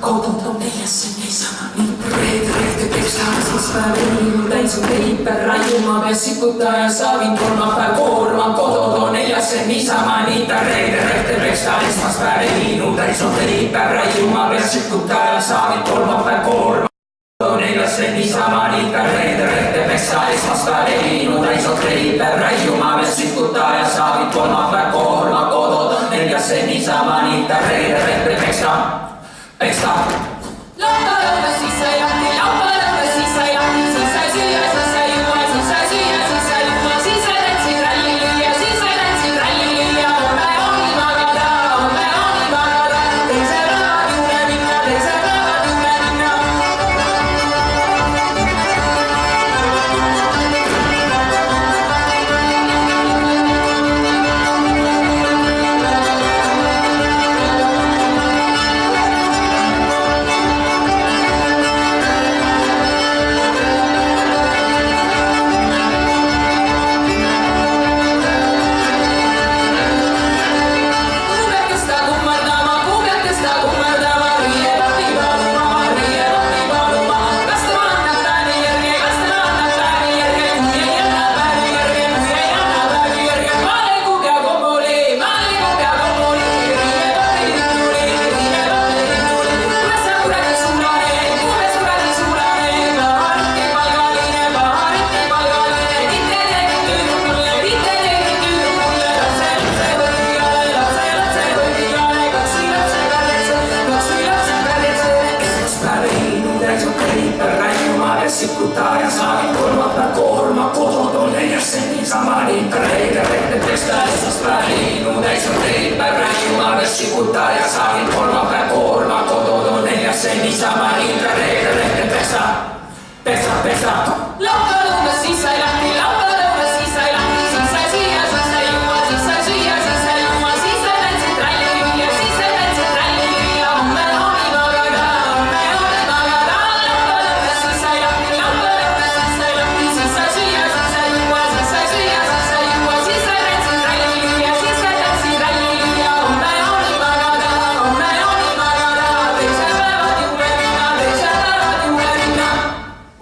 Kodud on neljesse niisama nii reedreede tekstaas, päev inimu täis on teiper, raiuma peal sikutaja saavin kolmapäev koorma. Kodud on neljesse niisama nii reedreede tekstaas, päev inimu täis on teiper, raiuma peal sikutaja saavin kolmapäev koorma. Neljase niisama nii reedreede tekstaas, päev inimu täis on teiper, raiuma peal sikutaja saavin kolmapäev koorma. Kodud on neljase niisama nii reedreede tekstaas. Peksta! Laupäevalta sisä jahti, laupäevalta sisä jahti, sisä syö, sisä juo, sisä syö, sisä juo, sisä rätsi rallilyjä, sisä rätsi rallilyjä, omme ohi magada, tei se rahat juure minna, tei se rahat juure minna. Sikutaja saavin kolmapäev koorma, kodud on neljässe niisama niitä reedreede tekstaisas väliinu täis on teipäev, räijumalle sikutaja saavin kolmapäev koorma, kodud on neljässe niisama niitä reedreede